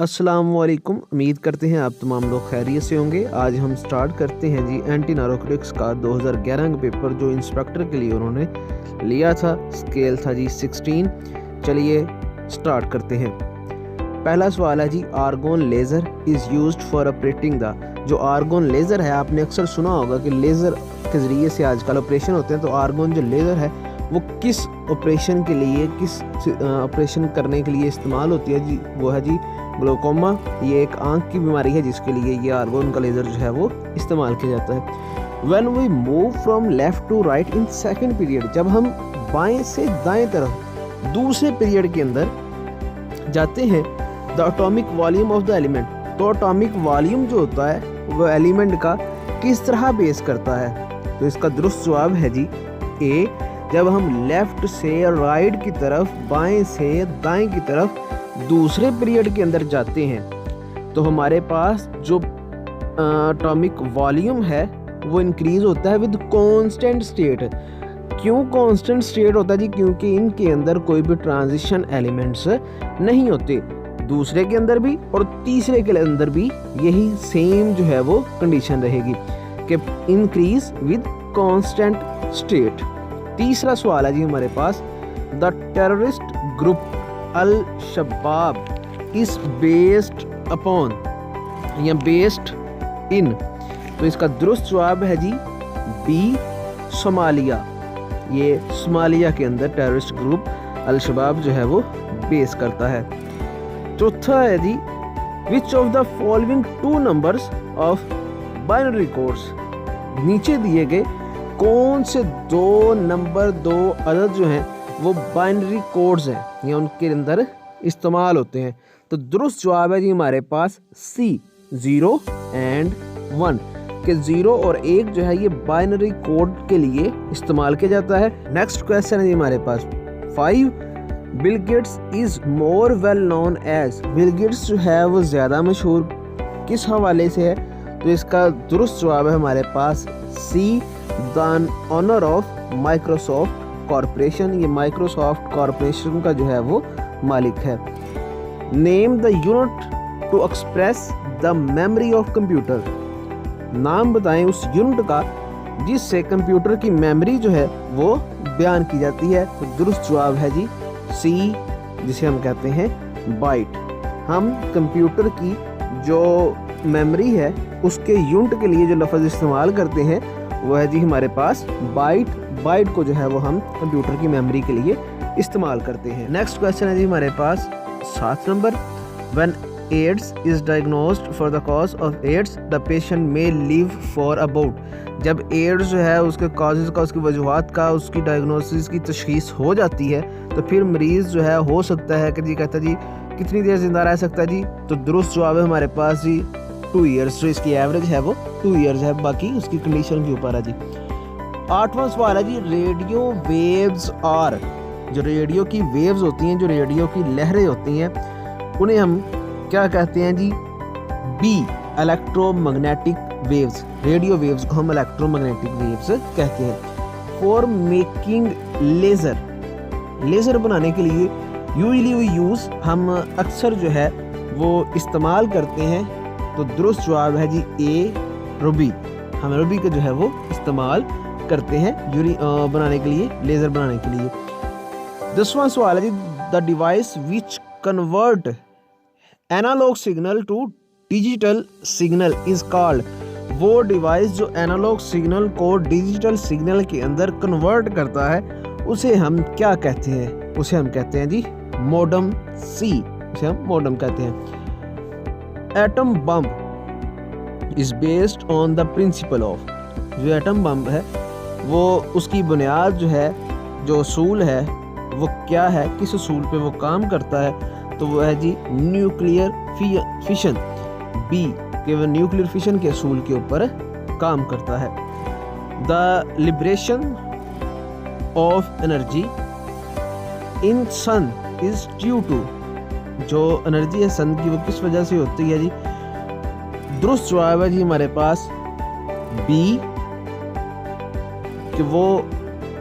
अस्सलाम वालेकुम। उम्मीद करते हैं आप तमाम लोग खैरियत से होंगे। आज हम स्टार्ट करते हैं जी एंटी नारकोटिक्स का 2011 का पेपर जो इंस्पेक्टर के लिए उन्होंने लिया था। स्केल था जी 16। चलिए स्टार्ट करते हैं। पहला सवाल है जी, argon laser is used for operating the. जो आर्गोन लेज़र है, आपने अक्सर सुना होगा कि लेज़र के ज़रिए से आजकल ऑपरेशन होते हैं। तो आर्गोन जो लेज़र है वो किस ऑपरेशन के लिए, किस ऑपरेशन करने के लिए इस्तेमाल होती है जी? वो है जी ग्लोकोमा। ये एक आंख की बीमारी है जिसके लिए ये आर्गोन का लेज़र जो है वो इस्तेमाल किया जाता है। When we move from left to right in second period, जब हम बाएं से दाएं तरफ दूसरे पीरियड के अंदर जाते हैं, the atomic volume of the element, तो एटॉमिक वॉल्यूम जो होता है वो एलिमेंट का किस तरह बेस करता है? तो इसका दुरुस्त जवाब है जी ए। जब हम लेफ्ट से राइट की तरफ, बाएं से दाएं की तरफ दूसरे पीरियड के अंदर जाते हैं तो हमारे पास जो एटॉमिक वॉल्यूम है वो इंक्रीज होता है विद कांस्टेंट स्टेट। क्यों कांस्टेंट स्टेट होता है जी? क्योंकि इनके अंदर कोई भी ट्रांजिशन एलिमेंट्स नहीं होते। दूसरे के अंदर भी और तीसरे के अंदर भी यही सेम जो है वो कंडीशन रहेगी कि इंक्रीज विद कांस्टेंट स्टेट। तीसरा सवाल है जी हमारे पास, the terrorist group al Shabaab is based upon या बेस्ड इन। तो इसका दुरुस्त जवाब है जी बी, सोमालिया। ये सोमालिया के अंदर टेररिस्ट ग्रुप अल शबाब जो है वो बेस करता है। चौथा है जी, which of the following two numbers of binary codes. नीचे दिए गए कौन से दो नंबर, दो अदद जो हैं वो बाइनरी कोड्स हैं या उनके अंदर इस्तेमाल होते हैं? तो दुरुस्त जवाब है जी हमारे पास सी, 0 एंड 1, कि 0 और 1 जो है ये बाइनरी कोड के लिए इस्तेमाल किया जाता है। नेक्स्ट क्वेश्चन है जी हमारे पास 5, Bill Gates is more well known as. Bill Gates जो है वो ज़्यादा मशहूर किस हवाले से है? तो इसका दुरुस्त जवाब है हमारे पास C, the owner of Microsoft corporation. ये माइक्रोसॉफ्ट कॉरपोरेशन का जो है वो मालिक है। Name the unit to express the memory of computer. नाम बताएं उस यूनिट का जिससे कंप्यूटर की मेमोरी जो है वो बयान की जाती है। तो दुरुस्त जवाब है जी सी, जिसे हम कहते हैं बाइट। हम कंप्यूटर की जो मेमोरी है उसके यूनिट के लिए जो लफ्ज़ इस्तेमाल करते हैं वो है जी हमारे पास बाइट। बाइट को जो है वो हम कंप्यूटर की मेमोरी के लिए इस्तेमाल करते हैं। नेक्स्ट क्वेश्चन है जी हमारे पास 7 number, when AIDS is diagnosed for the cause of AIDS the patient may live for about. जब एड्स जो है उसके कॉजेज़ का, उसकी वजूहात का, उसकी डायग्नोसिस की तशखीस हो जाती है तो फिर मरीज़ जो है हो सकता है कि जी कहता जी कितनी देर ज़िंदा रह सकता है जी? तो दुरुस्त जवाब है हमारे पास जी 2 ईयर्स। जो इसकी एवरेज है वो 2 ईयर्स है, बाकी उसकी कंडीशन के ऊपर है जी। 8वां सवाल है जी, रेडियो वेव्स आर। जो रेडियो की वेव्स होती हैं, जो रेडियो की लहरें होती हैं, उन्हें हम क्या कहते हैं जी? B, electromagnetic waves. Radio waves को हम इलेक्ट्रोमैग्नेटिक वेव्स कहते हैं। फॉर मेकिंग लेज़र, लेज़र बनाने के लिए यूजली वी यूज़, हम अक्सर जो है वो इस्तेमाल करते हैं। तो दुरुस्त जवाब है जी ए, रूबी। हम रूबी का जो है वो इस्तेमाल करते हैं बनाने के लिए, लेज़र बनाने के लिए। 10वां सवाल है जी, the device which convert analogue signal to digital signal is called. वो डिवाइस जो एनालॉग सिग्नल को डिजिटल सिग्नल के अंदर कन्वर्ट करता है उसे हम क्या कहते हैं? उसे हम कहते हैं जी मॉडम। सी, उसे हम मॉडम कहते हैं। Atom bomb is based on the principle of. जो एटम बम है वो उसकी बुनियाद जो है, जो असूल है वो क्या है, किस असूल पे वो काम करता है? तो वो है जी न्यूक्लियर फिशन। बी, कि वो न्यूक्लियर फिशन के असूल के ऊपर काम करता है। The liberation of energy in sun is due to. जो एनर्जी है सन की वो किस वजह से होती है जी? दुरुस्त जवाब है जी हमारे पास बी, कि वो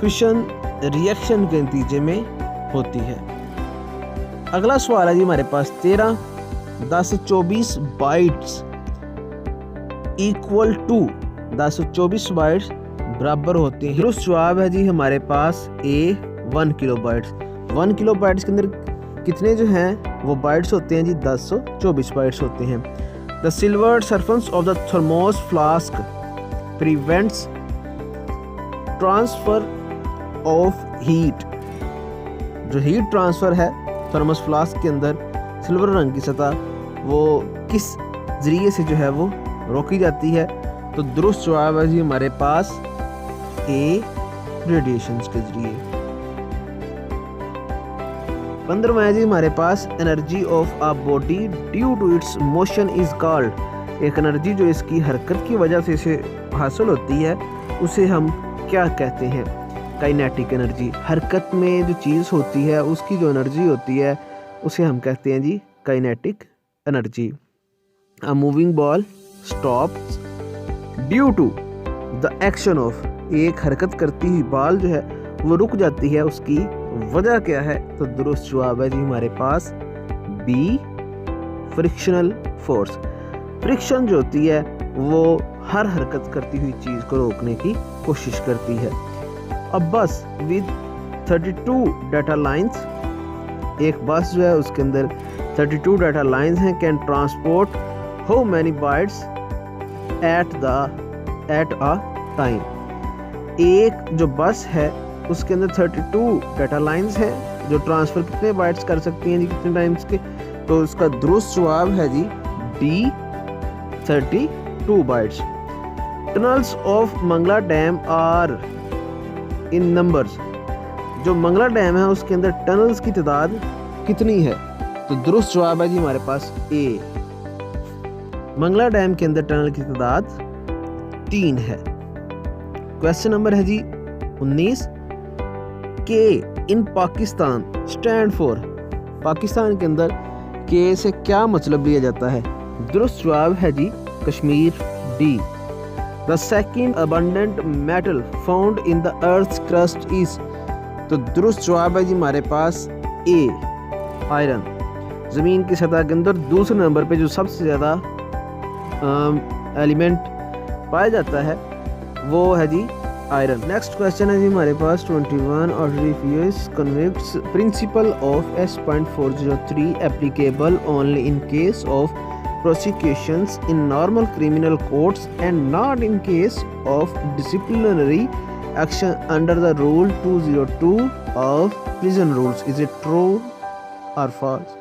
फिशन रिएक्शन के नतीजे में होती है। अगला सवाल है जी हमारे पास 13, 1024 बाइट्स इक्वल टू 1024 बाइट्स बराबर होते हैं। दुरुस्त जवाब है जी हमारे पास ए 1 किलो बाइट्स। 1 किलो बाइट्स के अंदर कितने जो हैं वो बाइट्स होते हैं जी 1024 बाइट्स होते हैं। The silver surface of the thermos flask prevents transfer of heat. जो हीट ट्रांसफ़र है थर्मस फ्लास्क के अंदर सिल्वर रंग की सतह वो किस ज़रिए से जो है वो रोकी जाती है? तो दुरुस्त जवाब है जी हमारे पास ए रेडिएशंस के ज़रिए। 15वां है जी हमारे पास energy of a body due to its motion is called. एक एनर्जी जो इसकी हरकत की वजह से इसे हासिल होती है उसे हम क्या कहते हैं? Kinetic energy. हरकत में जो चीज़ होती है उसकी जो एनर्जी होती है उसे हम कहते हैं जी kinetic energy. A moving ball stops due to the action of. एक हरकत करती हुई बॉल जो है वो रुक जाती है, उसकी वजह क्या है? तो दुरुस्त जवाब है जी हमारे पास बी फ्रिक्शनल फोर्स। फ्रिक्शन जो होती है वो हर हरकत करती हुई चीज़ को रोकने की कोशिश करती है। अब बस विद 32 डाटा लाइंस, एक बस जो है उसके अंदर 32 डाटा लाइंस हैं, can transport how many bytes at a time. एक जो बस है उसके अंदर 32 डाटा लाइंस हैं जो ट्रांसफ़र कितने बाइट्स कर सकती हैं जी, कितने टाइम्स के? तो उसका दुरुस्त जवाब है जी D 32 bytes. Tunnels of Mangla dam are in numbers. जो मंगला डैम है उसके अंदर टनल्स की तादाद कितनी है? तो दुरुस्त जवाब है जी हमारे पास ए। मंगला डैम के अंदर टनल की तादाद 3 है। क्वेश्चन नंबर है जी 19 के इन पाकिस्तान स्टैंड फॉर। पाकिस्तान के अंदर के से क्या मतलब लिया जाता है? दुरुस्त जवाब है जी Kashmir D. The second abundant metal found in the earth crust is. तो दुरुस्त जवाब है जी हमारे पास ए आयरन। ज़मीन की सतह के अंदर दूसरे नंबर पे जो सबसे ज़्यादा एलिमेंट पाया जाता है वो है जी आयरन। नेक्स्ट क्वेश्चन है जी हमारे पास 21 ordinary fuels convex principle of S.403 applicable only in case of prosecutions in normal criminal courts and not in case of disciplinary action under the rule 202 of prison rules. Is it true or false?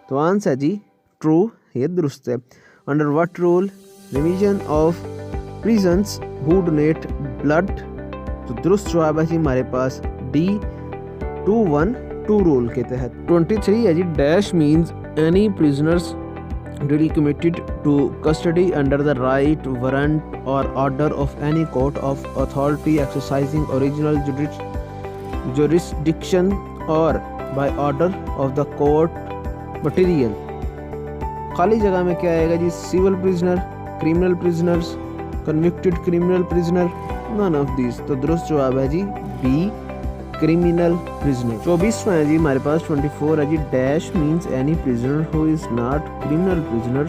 तो answer है जी true, ये दुरुस्त है। Under what rule? Revision of prisons who donate blood। तो दुरुस्त जवाब है जी हमारे पास डी 212 रूल के तहत। 23 है जी dash means any prisoners duly committed to custody under the right warrant or order of any court of authority exercising original jurisdiction or by order of the court material। खाली जगह में क्या आएगा जी? Civil prisoner, criminal prisoners, convicted criminal prisoner, none of this. तो दुरुस्त जवाब है जी बी क्रिमिनल प्रिजनर। 24वां है जी हमारे पास 24 है जी dash means any prisoner who is not criminal prisoner.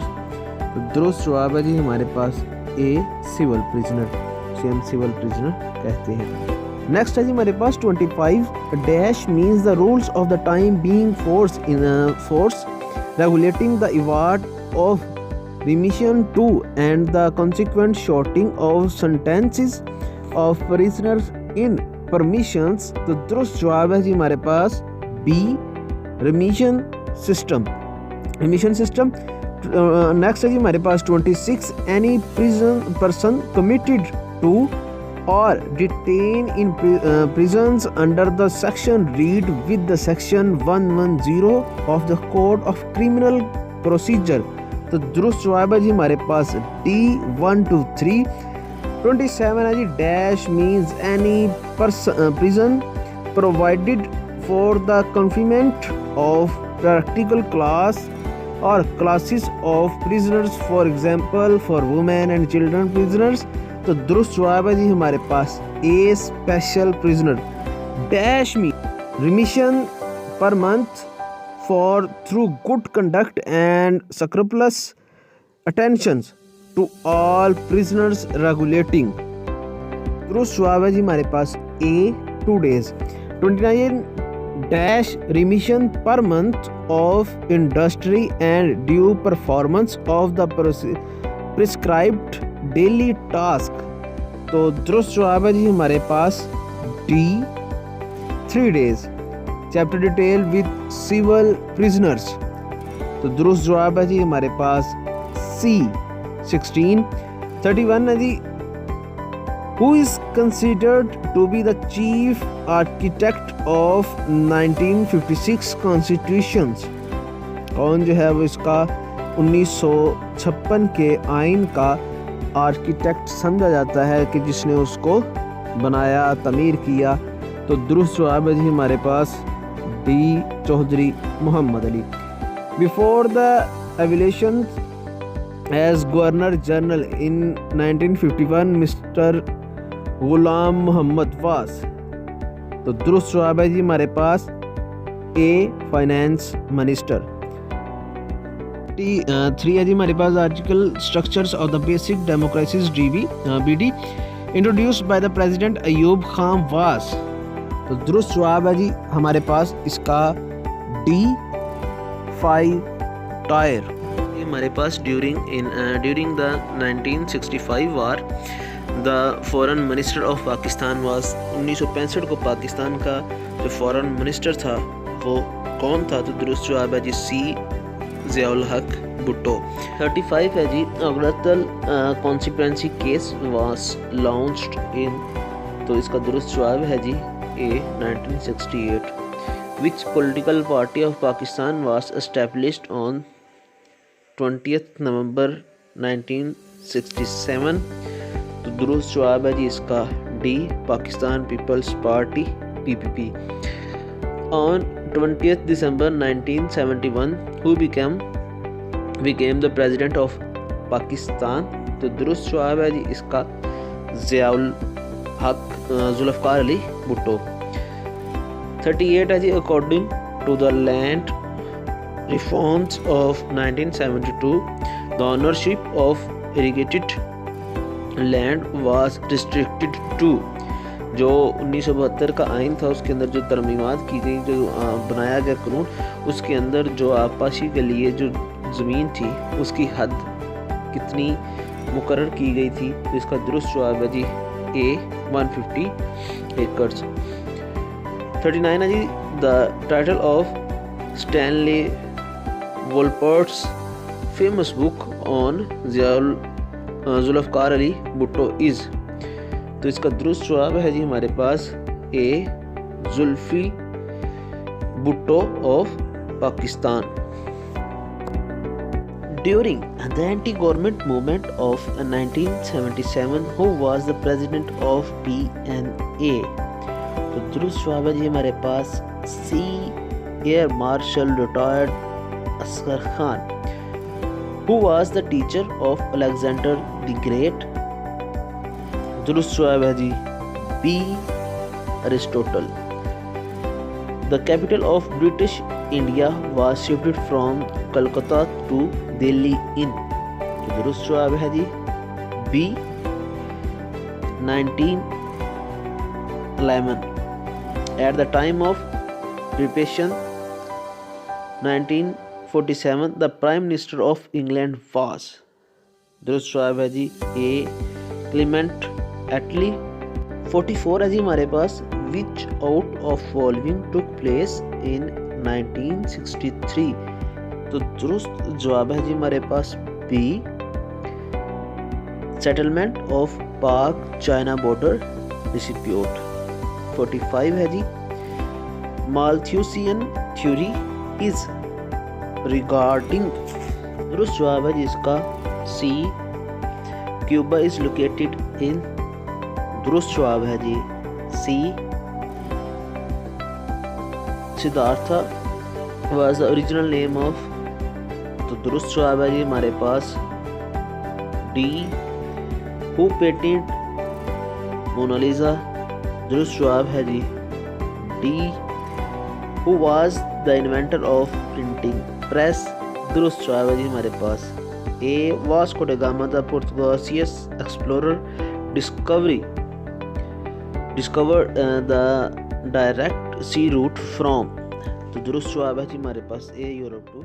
तो दुरुस्त जवाब है जी हमारे पास ए सिविल प्रिजनर, जिसे हम सिविल प्रिजनर कहते हैं। नेक्स्ट है जी हमारे पास 25 dash means the rules of the time being force in force regulating the award of remission to and the consequent shortening of sentences of prisoners in permissions। तो दुरुस्त जवाब है जी हमारे पास B remission system। remission system। Next है जी हमारे पास 26 any person committed to or detained in prisons under the section read with the section 110 of the Code of Criminal Procedure। तो दुरुस्त जवाब है जी हमारे पास D 123। 27 है जी dash means any prison provided for the confinement of practical class or classes of prisoners, for example for women and children prisoners। तो दुरुस्त जवाब है जी हमारे पास ए स्पेशल प्रिजनर। डैश में remission per month for through good conduct and scrupulous attentions to all prisoners regulating। दुरुस्त जवाब है जी हमारे पास A 2 days। 29 dash remission per month of industry and due performance of the prescribed daily task। तो दुरुस्त जवाब है जी हमारे पास D 3 days। Chapter detail with civil prisoners. तो दुरुस्त जवाब है जी हमारे पास C 16। 31 है जी who is considered to be the chief architect of 1956 constitution. कौन जो है वो इसका 1956 के आइन का आर्किटेक्ट समझा जाता है कि जिसने उसको बनाया, तमीर किया। तो दुरुस्त जवाब है जी हमारे पास D Chaudhry Mohammad Ali. Before the evolution as governor general in 1951 mister Ghulam Mohammad was. तो दुरुस्त जवाब है जी हमारे पास A फाइनेंस मिनिस्टर। 3 है जी हमारे पास article structures of the basic democracies BD introduced by the president Ayub Khan was. तो दुरुस्त जवाब है जी हमारे पास इसका D 5 टायर। हमारे पास during the 1965 war the foreign minister of Pakistan was. 1965 को पाकिस्तान का जो फॉरेन मिनिस्टर था वो कौन था? तो दुरुस्त जवाब है जी C ज़ियाउल हक भुट्टो। 35 है जी Agartala constituency case was launched in. तो इसका दुरुस्त जवाब है जी A 1968। Which political party of Pakistan was established on 20th November 1967? तो दुरुस्त जवाब है जी इसका D Pakistan Peoples Party PPP। On 20th December 1971 who became the president of Pakistan? तो दुरुस्त जवाब है जी इसका ज़ियाउल हक जुल्फ़िकार अली भुट्टो। 38 है जी according to the land reforms of 1972 the ownership of irrigated land was restricted to. जो 1972 का आइन था उसके अंदर जो तरमीमात की गई, जो बनाया गया कानून, उसके अंदर जो आबपाशी के लिए जो ज़मीन थी उसकी हद कितनी मुकर्रर की गई थी? तो इसका दुरुस्त जवाब है जी A 150 एकर्स। 39 है जी the title of Stanley Wolpert's famous book on Zulfikar Ali Bhutto is. तो इसका दुरुस्त जवाब है जी हमारे पास A Zulfi Bhutto of Pakistan. During the anti-government movement of 1977, who was the president of PNA? तो दुरुस्त जवाब है जी हमारे पास C air marshal retired Asghar Khan. Who was the teacher of Alexander the Great? दुरुस्त जवाब है जी B Aristotle। The capital of British India was shifted from Calcutta to Delhi in। तो दुरुस्त जवाब है जी B 1911। At the time of partition 1947 the Prime Minister of England was। दुरुस्त जवाब है जी A क्लेमेंट एटली। 44 है जी हमारे पास which out of following took place in 1963? तो दुरुस्त जवाब है जी हमारे पास B सेटलमेंट ऑफ पाक चाइना बॉर्डर डिस्प्यूट। 45 है जी माल्थुसियन थ्योरी इज रिगार्डिंग। दुरुस्त जवाब है जी इसका C Cuba is located in. दुरुस्त जवाब है जी C Siddhartha was the original name of। तो दुरुस्त जवाब है जी हमारे पास D who painted मोनालिसा। दुरुस्त जवाब है जी D who was the inventor of printing press. दुरुस्त जवाब है जी हमारे पास A. Vasco da Gama the Portuguese explorer discovered the direct sea route from. तो दुरुस्त जवाब है जी हमारे पास ए, यूरोप टू